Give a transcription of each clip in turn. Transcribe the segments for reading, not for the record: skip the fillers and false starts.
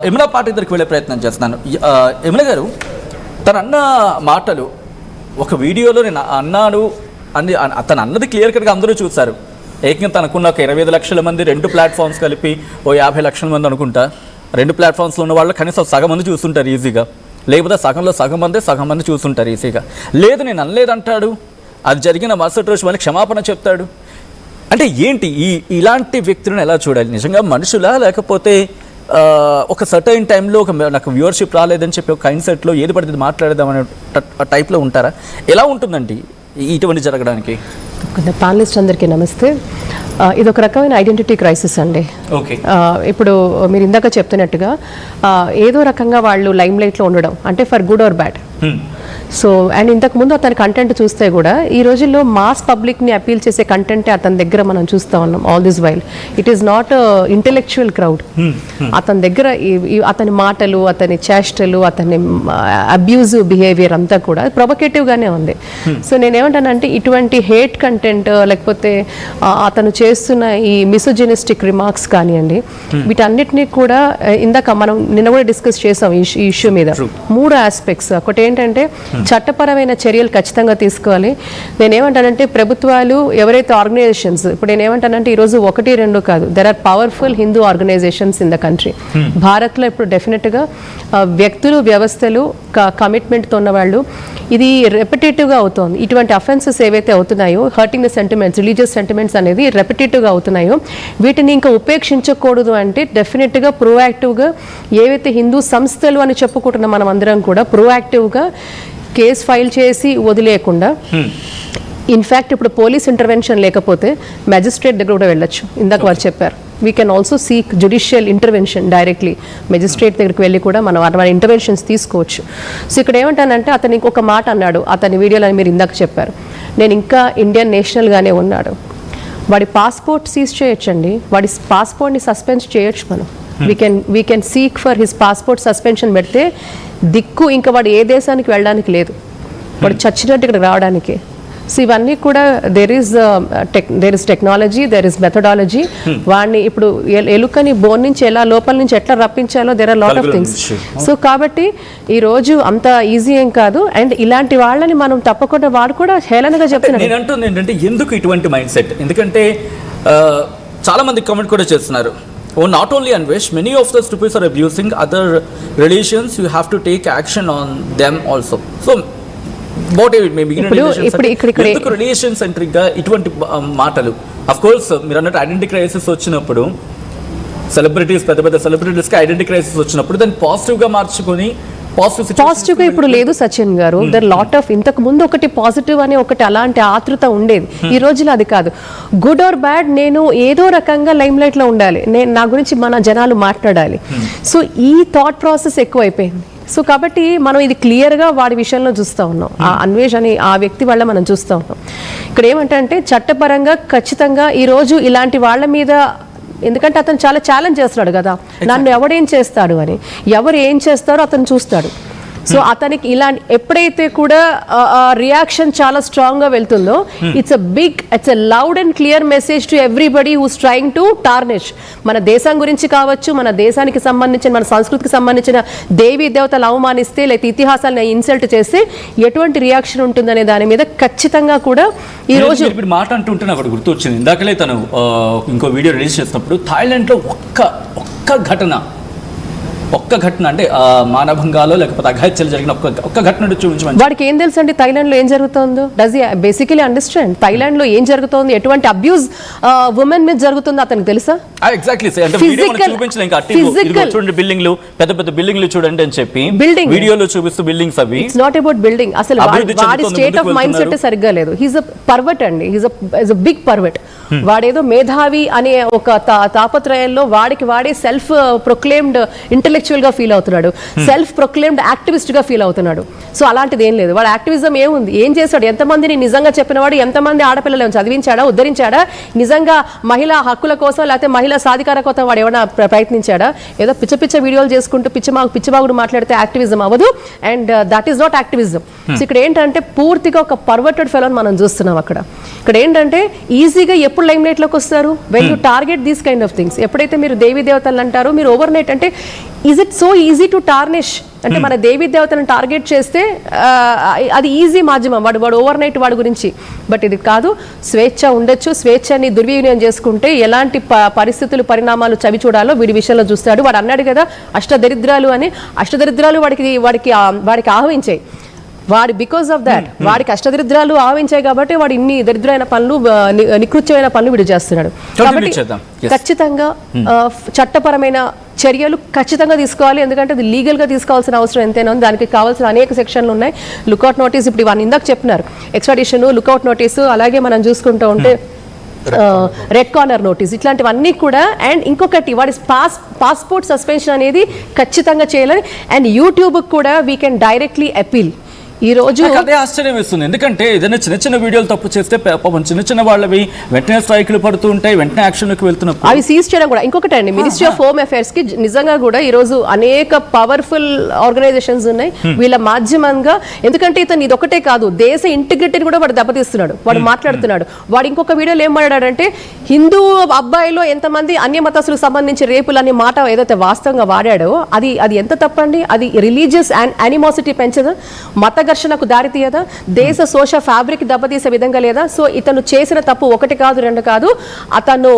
Yamuna party దగ్గరికి వెళ్ళే ప్రయత్నం చేస్తున్నాను. యమున గారు తను అన్న మాటలు ఒక వీడియోలో నేను అన్నాను అని తను అన్నది క్లియర్ కట్గా అందరూ చూశారు. ఏకంగా తనకున్న ఒక 25 లక్షల మంది 2 ప్లాట్ఫామ్స్ కలిపి ఓ 50 లక్షల మంది అనుకుంటా 2 ప్లాట్ఫామ్స్లో ఉన్న వాళ్ళు కనీసం సగం మంది చూస్తుంటారు ఈజీగా, లేకపోతే సగంలో సగం మంది చూస్తుంటారు ఈజీగా. లేదు నేను అనలేదంటాడు, అది జరిగిన మరుసటి రోజు మళ్ళీ క్షమాపణ చెప్తాడు. అంటే ఏంటి ఇలాంటి వ్యక్తులను ఎలా చూడాలి? నిజంగా మనుషులా, లేకపోతే ఒక సర్టైన్ టైంలో నాకు వ్యూవర్షిప్ రాలేదని చెప్పి ఒక కైండ్ సెట్లో ఏది పడితే మాట్లాడేద్దామనే టైప్లో ఉంటారా? ఎలా ఉంటుందండి ఇటువంటి జరగడానికి? పానలిస్ట్ అందరికీ నమస్తే. ఇది ఒక రకమైన ఐడెంటిటీ క్రైసిస్ అండి. ఓకే, ఇప్పుడు మీరు ఇందాక చెప్తున్నట్టుగా ఏదో రకంగా వాళ్ళు లైమ్ లైట్లో ఉండడం అంటే for good or bad. So and ఇంతకుముందు అతని కంటెంట్ చూస్తే కూడా ఈ రోజుల్లో మాస్ పబ్లిక్ని అపీల్ చేసే కంటెంటే అతని దగ్గర మనం చూస్తూ ఉన్నాం. All this while it is not intellectual crowd. అతని దగ్గర అతని మాటలు, అతని చేష్టలు, అతని అబ్యూజివ్ బిహేవియర్ అంతా కూడా ప్రొవకేటివ్గానే ఉంది. సో నేనేమంటానంటే ఇటువంటి హేట్ కంటెంట్ లేకపోతే అతను చేస్తున్న ఈ మిసోజినిస్టిక్ రిమార్క్స్ కానివ్వండి, వీటన్నిటినీ కూడా ఇందాక మనం నిన్న కూడా డిస్కస్ చేసాం ఈ ఇష్యూ మీద. 3 ఆస్పెక్ట్స్. ఒకటి ఏంటంటే చట్టపరమైన చర్యలు ఖచ్చితంగా తీసుకోవాలి. నేనేమంటానంటే ప్రభుత్వాలు ఎవరైతే ఆర్గనైజేషన్స్, ఇప్పుడు నేనేమంటానంటే ఈరోజు 1-2 కాదు, there are powerful Hindu organisations in the country. భారత్లో ఇప్పుడు డెఫినెట్గా వ్యక్తులు, వ్యవస్థలు కమిట్మెంట్తో ఉన్నవాళ్ళు. ఇది రెపిటేటివ్గా అవుతుంది. ఇటువంటి అఫెన్సెస్ ఏవైతే అవుతున్నాయో, hurting the sentiments, religious sentiments అనేది రెపిటేటివ్గా అవుతున్నాయో వీటిని ఇంకా ఉపేక్షించకూడదు. అంటే డెఫినెట్గా ప్రోయాక్టివ్గా ఏవైతే హిందూ సంస్థలు అని చెప్పుకుంటున్నాం మనం అందరం కూడా ప్రోయాక్టివ్గా కేసు ఫైల్ చేసి వదిలేయకుండా, ఇన్ఫ్యాక్ట్ ఇప్పుడు పోలీస్ ఇంటర్వెన్షన్ లేకపోతే మెజిస్ట్రేట్ దగ్గర కూడా వెళ్ళొచ్చు. ఇందాక వారు చెప్పారు we can also seek judicial intervention directly. Magistrate దగ్గరికి వెళ్ళి కూడా మనం మన ఇంటర్వెన్షన్స్ తీసుకోవచ్చు. సో ఇక్కడ ఏమంటానంటే అతను ఇంకొక మాట అన్నాడు అతని వీడియోలో, మీరు ఇందాక చెప్పారు నేను ఇంకా ఇండియన్ నేషనల్గానే ఉన్నాడు. వాడి పాస్పోర్ట్ సీజ్ చేయొచ్చండి, వాడి పాస్పోర్ట్ని సస్పెండ్ చేయొచ్చు మనం. We can seek for his passport suspension పెడితే దిక్కు ఇంకా వాడు ఏ దేశానికి వెళ్ళడానికి లేదు, వాడు చచ్చినట్టు ఇక్కడ రావడానికి. సో ఇవన్నీ కూడా there is technology, there is methodology. వాడిని ఇప్పుడు ఎలుకని బోన్ నుంచి లోపల నుంచి ఎట్లా రప్పించాలో there are lot of things. So కాబట్టి ఈరోజు అంత ఈజీ ఏం కాదు. అండ్ ఇలాంటి వాళ్ళని మనం తప్పకుండా వాడు కూడా హేళనగా చెప్తున్నారు. నేను అంటుంది ఏంటంటే ఎందుకు ఇటువంటి మైండ్ సెట్? ఎందుకంటే చాలా మంది కామెంట్ కూడా చేస్తున్నారు, not only Anvesh, many of the stupids are abusing other religions, you have to take action on them also. So whatever it may be, ఎందుకు రిలేషన్ సెంట్రిక్ గా ఇటువంటి మాటలు? అఫ్ కోర్స్ మీరు అన్నట్టు ఐడెంటిటీ క్రైసిస్ వచ్చినప్పుడు, celebrities పెద్ద సెలబ్రిటీస్కి identity crisis వచ్చినప్పుడు దాన్ని పాజిటివ్గా మార్చుకొని పాజిటివ్గా ఇప్పుడు లేదు సచిన్ గారు. దర్ లాట్ ఆఫ్ ఇంతకు ముందు ఒకటి పాజిటివ్ అనే ఒకటి అలాంటి ఆతృత ఉండేది. ఈ రోజులో అది కాదు. గుడ్ ఆర్ బ్యాడ్ నేను ఏదో రకంగా లైమ్ లైట్లో ఉండాలి, నేను నా గురించి మన జనాలు మాట్లాడాలి. సో ఈ థాట్ ప్రాసెస్ ఎక్కువ అయిపోయింది. సో కాబట్టి మనం ఇది క్లియర్గా వాడి విషయంలో చూస్తూ ఉన్నాం. ఆ అన్వేష్ అని ఆ వ్యక్తి వల్ల మనం చూస్తూ ఉన్నాం. ఇక్కడ ఏమంటే చట్టపరంగా ఖచ్చితంగా ఈరోజు ఇలాంటి వాళ్ళ మీద, ఎందుకంటే అతను చాలా ఛాలెంజ్ చేస్తున్నాడు కదా, నన్ను ఎవడేం చేస్తాడు అని. ఎవరు ఏం చేస్తారో అతను చూస్తాడు. సో అతనికి ఇలాంటి ఎప్పుడైతే కూడా రియాక్షన్ చాలా స్ట్రాంగ్గా వెళ్తుందో, it's a loud and clear message to everybody who's trying to tarnish. మన దేశం గురించి కావచ్చు, మన దేశానికి సంబంధించిన, మన సంస్కృతికి సంబంధించిన దేవీ దేవతలు అవమానిస్తే, లేకపోతే ఇతిహాసాలను ఇన్సల్ట్ చేస్తే ఎటువంటి రియాక్షన్ ఉంటుందనే దాని మీద ఖచ్చితంగా కూడా ఈ రోజు మాట అంటుంటే నాకు గుర్తొచ్చింది. ఇందాకలే తను ఇంకో వీడియో రిలీజ్ చేసినప్పుడు థాయిలాండ్లో ఒక్క ఘటన అంటే మానభంగాలో లేకపోతే అఘాయిత్యాలు జరిగిన ఒక్క ఘటన చూపించమని. వాడికి ఏం తెలుసు అండి థైలాండ్ లో ఏం జరుగుతుందో? Does he basically understand Thailand లో ఏం జరుగుతుంది, ఎటువంటి అబ్యూజ్ ఉమెన్ మీద జరుగుతుందో అతనికి తెలుసా? ఎగ్జాక్ట్లీ. చూడండి బిల్డింగ్లు, పెద్ద బిల్డింగ్లు చూడండి అని చెప్పి వీడియోలో చూపిస్తూ బిల్డింగ్స్ అవి. It's not about building. అసలు వాడి స్టేట్ ఆఫ్ మైండ్ సెట్ సరిగ్గా లేదు. హీస్ అ పర్వట్ అండి, హీస్ అ బిగ్ పర్వట్. వాడేదో మేధావి అనే ఒక తాపత్రయంలో వాడే సెల్ఫ్ ప్రొక్లెయిమ్డ్ ఇంటెలెక్చువల్ గా ఫీల్ అవుతున్నాడు, సెల్ఫ్ ప్రొక్లెయిమ్డ్ యాక్టివిస్ట్ గా ఫీల్ అవుతున్నాడు. సో అలాంటిది ఏం లేదు. వాడు యాక్టివిజం ఏముంది, ఏం చేశాడు? ఎంతమందిని నిజంగా చెప్పినవాడు, ఎంతమంది ఆడపిల్లలను చదివించాడా, ఉద్ధరించాడా? నిజంగా మహిళా హక్కుల కోసం లేకపోతే మహిళా సాధికార కోసం వాడు ఏమైనా ప్రయత్నించాడా? ఏదో పిచ్చ వీడియోలు చేసుకుంటూ పిచ్చిబాగుడు మాట్లాడితే యాక్టివిజం అవ్వదు. And that is not activism. So ఇక్కడ ఏంటంటే పూర్తిగా ఒక పర్వర్టెడ్ ఫెలోని మనం చూస్తున్నాం అక్కడ. ఇక్కడ ఏంటంటే ఈజీగా ఎప్పుడు లైమ్ లైట్ లోకి వస్తారు? When you target these kind of things. ఎప్పుడైతే మీరు దేవీ దేవతలు అంటారో, మీరు ఓవర్ నైట్ అంటే is it so easy to tarnish అంటే మన దేవీ దేవతలను టార్గెట్ చేస్తే అది ఈజీ మాధ్యమం, వాడు ఓవర్ నైట్ వాడి గురించి. బట్ ఇది కాదు, స్వేచ్ఛ ఉండొచ్చు, స్వేచ్ఛని దుర్వినియోగం చేసుకుంటే ఎలాంటి పరిణామాలు చవి చూడాలో వీడి విషయంలో చూస్తాడు. వాడు అన్నాడు కదా అష్టదరిద్రాలు అని, అష్టదరిద్రాలు వాడికి ఆహ్వించాయి. వాడి బికాస్ ఆఫ్ దాట్ వాడికి అష్టదరిద్రాలు ఆవించాయి కాబట్టి వాడు ఇన్ని దరిద్రమైన పనులు, నికృత్యమైన పనులు వీడు చేస్తున్నాడు. కాబట్టి ఖచ్చితంగా చట్టపరమైన చర్యలు ఖచ్చితంగా తీసుకోవాలి. ఎందుకంటే అది లీగల్గా తీసుకోవాల్సిన అవసరం ఎంతైనా ఉంది. దానికి కావాల్సిన అనేక సెక్షన్లు ఉన్నాయి. లుకౌట్ నోటీస్, ఇప్పుడు ఇవన్నీ ఇందాక చెప్పినారు, ఎక్స్ట్రాడిషన్, లుకౌట్ నోటీసు, అలాగే మనం చూసుకుంటూ ఉంటే రెడ్ కార్నర్ నోటీస్, ఇట్లాంటివన్నీ కూడా. అండ్ ఇంకొకటి వాడి పాస్పోర్ట్ సస్పెన్షన్ అనేది ఖచ్చితంగా చేయాలని. అండ్ యూట్యూబ్ కూడా వీ కెన్ డైరెక్ట్లీ అపీల్. ఈ రోజు అదే ఆశ్చర్యం వేస్తుంది, ఎందుకంటే ఏదైనా చిన్న చిన్న వీడియోలు తప్పు చేస్తే పాపం చిన్న చిన్న వాళ్ళవి వెంటనే స్ట్రైక్లు పడుతూ ఉంటాయి, వెంటనే యాక్షన్లోకి వెళ్తున్నప్పుడు అవి సీజ్ చేయడం కూడా. ఇంకొకటి అండి, మినిస్ట్రీ ఆఫ్ హోమ్ అఫైర్స్ కి నిజంగా కూడా ఈ రోజు అనేక పవర్ఫుల్ ఆర్గనైజేషన్స్ ఉన్నాయి వీళ్ళ మాధ్యమంగా. ఎందుకంటే ఇతను ఇదొకటే కాదు, దేశ ఇంటిగ్రిటీని కూడా వాడు దెబ్బతీస్తున్నాడు. వాడు మాట్లాడుతున్నాడు. వాడు ఇంకొక వీడియోలో ఏం మాట్లాడాడంటే హిందూ అబ్బాయిలో ఎంతమంది అన్య మతస్థులకు సంబంధించి రేపులు అనే మాట ఏదైతే వాస్తవంగా వాడాడో అది ఎంత తప్పండి. అది రిలీజియస్ యానిమోసిటీ పెంచదా, మత ఘర్షణకు దారి తీయదా, దేశ సోషల్ ఫ్యాబ్రిక్ దెబ్బతీసే విధంగా లేదా? సో ఇతను చేసిన తప్పు ఒకటి కాదు, రెండు కాదు. అతను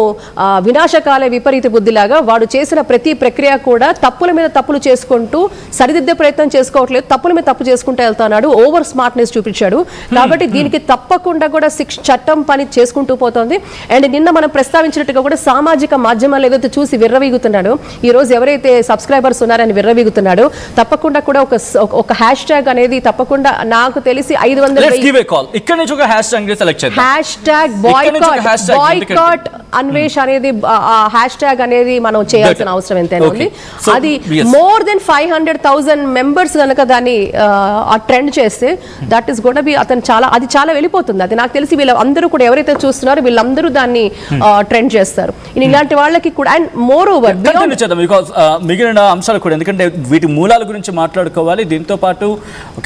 వినాశకాల విపరీత బుద్ధిలాగా వాడు చేసిన ప్రతి ప్రక్రియ కూడా తప్పుల మీద తప్పులు చేసుకుంటూ సరిదిద్దే ప్రయత్నం చేసుకోవట్లేదు, తప్పుల మీద తప్పు చేసుకుంటూ వెళ్తున్నాడు. ఓవర్ స్మార్ట్నెస్ చూపించాడు. కాబట్టి దీనికి తప్పకుండా కూడా చట్టం పని చేసుకుంటూ పోతుంది. అండ్ నిన్న మనం ప్రస్తావించినట్టుగా కూడా సామాజిక మాధ్యమాలు ఏదైతే చూసి విర్రవీగుతున్నాడో, ఈ రోజు ఎవరైతే సబ్స్క్రైబర్స్ ఉన్నారని విర్రవీగుతున్నాడో, తప్పకుండా కూడా ఒక హ్యాష్ ట్యాగ్ అనేది తప్పకుండా నాకు తెలిసి 500 ఇక్కడ నుంచి ఒక హ్యాష్ ట్యాగ్ సెలెక్ట్ చేద్దాం. హ్యాష్ ట్యాగ్ బాయ్కాట్ అన్వేష్ అనేది హ్యాష్ ట్యాగ్ అనేది మనం చేయాల్సిన అవసరం ఎంతైనా ఉంది. అది మోర్ దెన్ 500,000 మెంబర్స్ కనుక దాన్ని ఆ ట్రెండ్ చేస్తే దట్ ఈస్ గోన్ బి అతను అది చాలా వెళ్ళిపోతుంది. అది నాకు తెలిసి వీళ్ళందరూ కూడా ఎవరైతే చూస్తున్నారో వీళ్ళందరూ దాన్ని ట్రెండ్ చేస్తారు. ఇలాంటి వాళ్ళకి కూడా. అండ్ మోర్ ఓవర్ మిగిలిన అంశాలు కూడా, ఎందుకంటే వీటి మూలాల గురించి మాట్లాడుకోవాలి, దీంతో పాటు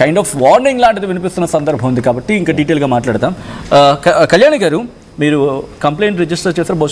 కైండ్ ఆఫ్ వార్నింగ్ లాంటిది వినిపిస్తున్న సందర్భం ఉంది కాబట్టి ఇంకా డీటెయిల్గా మాట్లాడతాం. కళ్యాణి గారు, మీరు కంప్లైంట్ రిజిస్టర్ చేస్తారు బహుశా